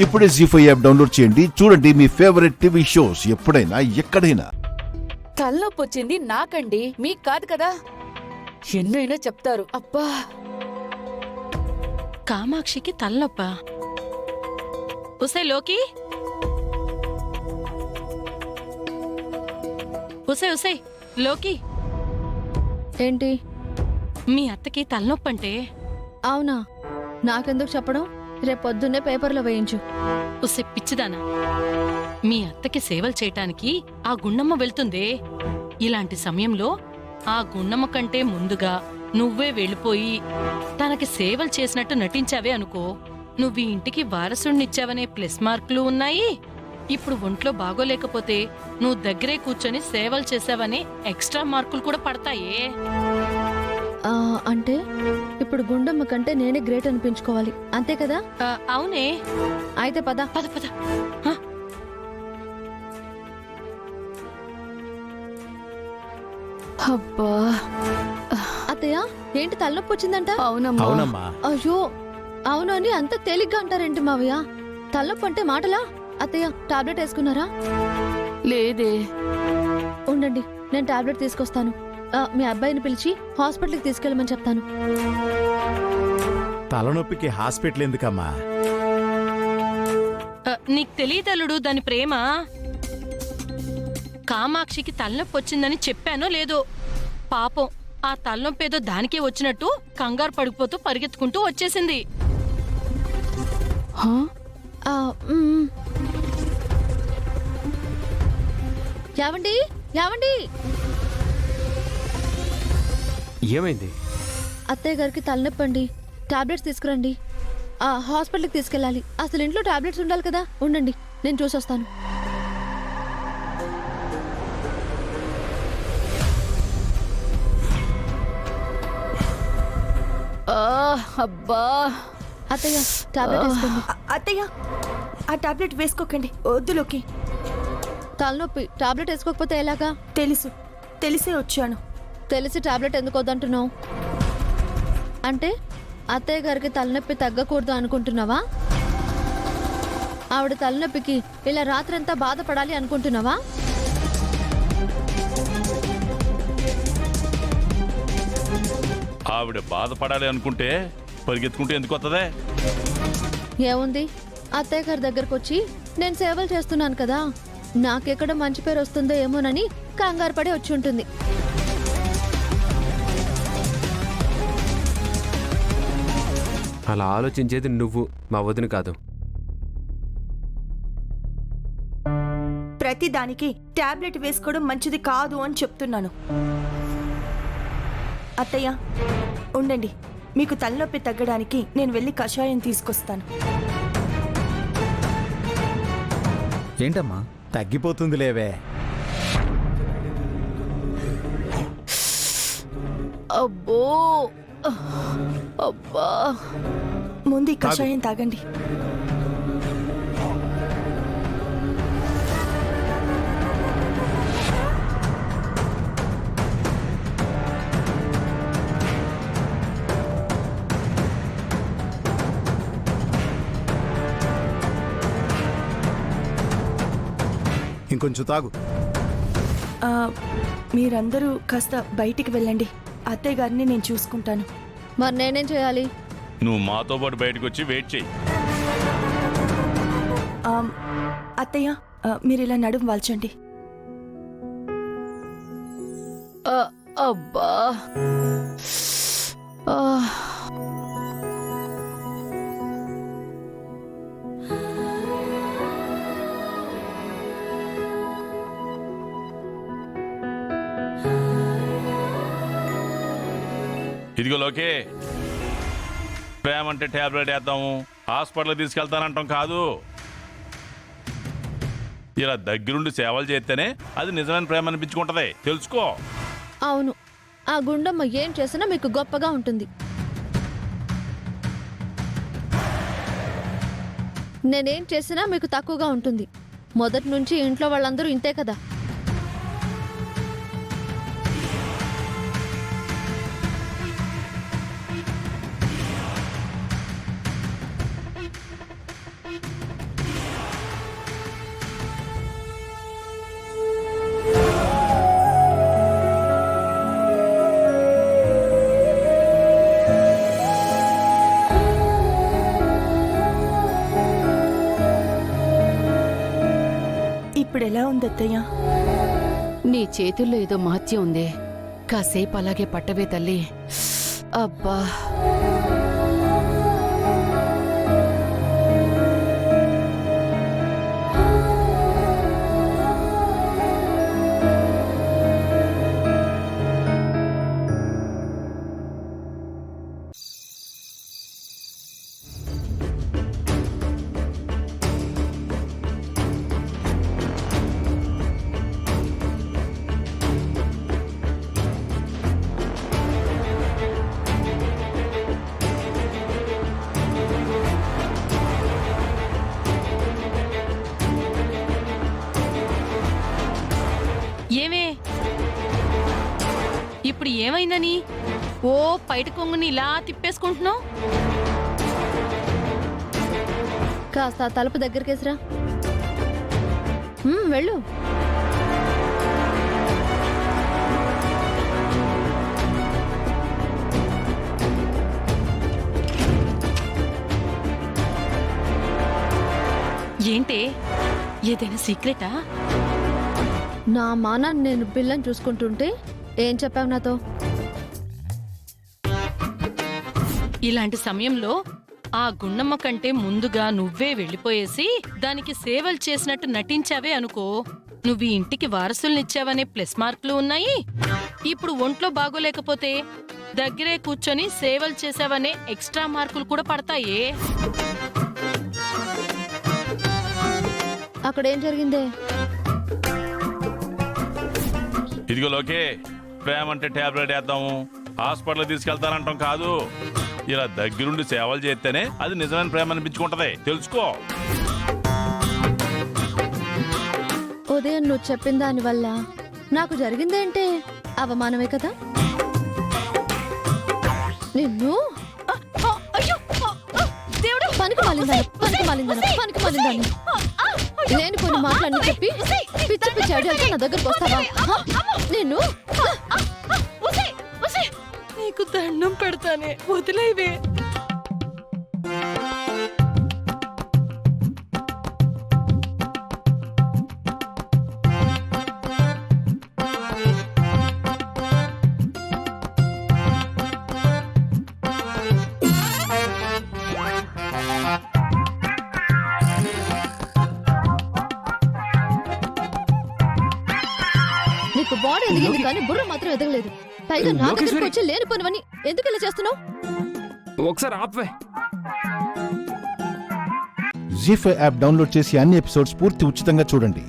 ఇప్పుడే జీ5 app download చేయండి. చూడండి మీ ఫేవరెట్ టీవీ షోస్ ఎప్పుడైనా ఎక్కడైనా. తలనొప్పి వచ్చింది నాకండి, మీకు కాదు కదా. ఎన్నైనా చెప్తారు. అబ్బా, కామాక్షికి తలనొప్ప. ఉసే లోకి, ఉసే లోకి. ఏంటి? మీ అత్తకి తలనొప్పంటే. అవునా? నాకెందుకు చెప్పడం? రేపొద్దున్నే పేపర్లో వేయించు. ఉసే పిచ్చిదానా, మీ అత్తకి సేవలు చేయటానికి ఆ గుండమ్మ వెళ్తుందే. ఇలాంటి సమయంలో ఆ గుండమ్మ కంటే ముందుగా నువ్వే వెళ్ళిపోయి తనకి సేవలు చేసినట్టు నటించావే అనుకో, నువ్వు ఈ ఇంటికి వారసుడినిచ్చావనే ప్లస్ మార్కులు ఉన్నాయి. ఇప్పుడు ఒంట్లో బాగోలేకపోతే నువ్వు దగ్గరే కూర్చొని సేవలు చేసావనే ఎక్స్ట్రా మార్కులు కూడా పడతాయే. అంటే ఇప్పుడు గుండమ్మ కంటే నేనే గ్రేట్ అనిపించుకోవాలి, అంతే కదా? అవునే. అయితే పద. పద పద. అబ్బా. అత్తయ్య, ఏంటి తలనొప్పి వచ్చిందంట? అవునమ్మా. అయ్యో, అవును అని అంత తేలిగ్గా అంటారేంటి మావయ్య? తలనొప్పి అంటే మాటలా? అత్తయ్య, టాబ్లెట్ వేసుకున్నారా? లేదే. ఉండండి, నేను టాబ్లెట్ తీసుకొస్తాను. మీ అబ్బాయిని పిలిచి హాస్పిటల్కి తీసుకెళ్ళమని చెప్తాను. తలనొప్పికి హాస్పిటల్ ఎందుకమ్మా? నీకు తెలియతలుడు దాని ప్రేమ. కామాక్షికి తలనొప్పి వచ్చిందని చెప్పానో లేదో. పాపం ఆ తలనొప్పి ఏదో దానికే వచ్చినట్టు కంగారు పడిపోతూ పరిగెత్తుకుంటూ వచ్చేసింది. యావండి, యావండి, ఏమైంది? అత్తయ్య గారికి తలనొప్పి అండి, టాబ్లెట్స్ తీసుకురండి. హాస్పిటల్కి తీసుకెళ్ళాలి. అసలు ఇంట్లో టాబ్లెట్స్ ఉండాలి కదా. ఉండండి, నేను చూసొస్తాను. అబ్బా. అత్తయ్య, టాబ్లెట్ వేసుకోండి. అత్తయ్య, ఆ టాబ్లెట్ వేసుకోకండి, వద్దులోకి. తలనొప్పి టాబ్లెట్ వేసుకోకపోతే ఎలాగా? తెలిసే వచ్చాను. తెలిసి టాబ్లెట్ ఎందుకు వద్దంటున్నావు? అంటే అత్తయ్య గారికి తలనొప్పి తగ్గకూడదు అనుకుంటున్నావా? ఆవిడ తలనొప్పికి ఇలా రాత్రంతా బాధపడాలి అనుకుంటున్నావా? ఆవిడ బాధపడాలి అనుకుంటే పరిగెత్తుకుంటే ఎందుకు వస్తుందే? ఏముంది, అత్తయ్య గారి దగ్గరకు వచ్చి నేను సేవలు చేస్తున్నాను కదా, నాకెక్కడ మంచి పేరు వస్తుందో ఏమోనని కంగారు పడి వచ్చి ఉంటుంది. అలా ఆలోచించేది నువ్వు, మా వదిన కాదు. ప్రతి దానికి టాబ్లెట్ వేసుకోవడం మంచిది కాదు అని చెప్తున్నాను. అత్తయ్య, ఉండండి, మీకు తలనొప్పి తగ్గడానికి నేను వెళ్ళి కషాయం తీసుకొస్తాను. ఏంటమ్మా? తగ్గిపోతుంది లేవే. అబ్బో, అబ్బా. ముందు ఈ కషాయం తాగండి. ఇంకొంచెం తాగు. మీరందరూ కాస్త బయటికి వెళ్ళండి, అత్తయ్య గారిని నేను చూసుకుంటాను. మరి నేనేం చేయాలి? నువ్వు మాతో పాటు బయటకు వచ్చి వెయిట్ చెయ్యి. అత్తయ్య, మీరు ఇలా నడుము వాల్చండి. అబ్బా. ఇదిగో లోకే, ప్రేమ అంటే టాబ్లెట్ వేద్దాము, హాస్పిటల్ తీసుకెళ్తానంటాం కాదు. ఇలా దగ్గరుండి సేవలు చేస్తేనే అది నిజమైన ప్రేమ అనిపించుకుంటది, తెలుసుకో. అవును, ఆ గుండమ్మ ఏం చేసినా మీకు గొప్పగా ఉంటుంది. నేనేం చేసినా మీకు తక్కువగా ఉంటుంది. మొదటి నుంచి ఇంట్లో వాళ్ళందరూ ఇంతే కదా. ఇప్పుడు ఎలా ఉంది అత్తయ్య? నీ చేతుల్లో ఏదో మహత్యం ఉంది. కాసేపు అలాగే పట్టవే తల్లి. అబ్బా, ఏమే ఇప్పుడు ఏమైందని ఓ పైట కొంగుని ఇలా తిప్పేసుకుంటున్నావు? కాస్త ఆ తలుపు దగ్గరికేసిరా. వెళ్ళు. ఏంటే ఏదైనా సీక్రెటా? నా మానాన్ని నేను పిల్లని చూసుకుంటుంటే ఏం చెప్పావు నాతో? ఇలాంటి సమయంలో ఆ గుండమ్మ కంటే ముందుగా నువ్వే వెళ్ళిపోయేసి దానికి సేవలు చేసినట్టు నటించావే అనుకో, నువ్వు ఈ ఇంటికి వారసుల్నిచ్చావనే ప్లస్ మార్కులు ఉన్నాయి. ఇప్పుడు ఒంట్లో బాగోలేకపోతే దగ్గరే కూర్చొని సేవలు చేసావనే ఎక్స్ట్రా మార్కులు కూడా పడతాయే. అక్కడ ఏం జరిగిందే? ఇదిగో లోకే, ప్రేమ అంటే టాబ్లెట్ వేద్దాము, హాస్పిటల్ తీసుకెళ్తానంటాం కాదు. ఇలా దగ్గరుండి సేవలు చేస్తేనే అది నిజమైన ప్రేమ అనిపించుకుంటది, తెలుసుకో. ఉదయం నువ్వు చెప్పిన దాని వల్ల నాకు జరిగిందేంటే అవమానమే కదా. నిన్ను పనికి మాలిందాను నేను కొన్ని మాటలన్నీ చెప్పి పిచ్చి పిచ్చి ఐడియాలతో నా దగ్గరకు వస్తావా? నిన్ను నీకు దండం పెడతానే, వదిలేవే. నీకు బాడీ ఎదిగింది కానీ బుర్ర మాత్రం ఎదగలేదు. పైగా నా దగ్గరకు వచ్చి లేనిపోనివని ఎందుకు ఇలా చేస్తున్నావు? ఒకసారి ఆపవే. జీ5 యాప్ డౌన్లోడ్ చేసి అన్ని ఎపిసోడ్స్ పూర్తి ఉచితంగా చూడండి.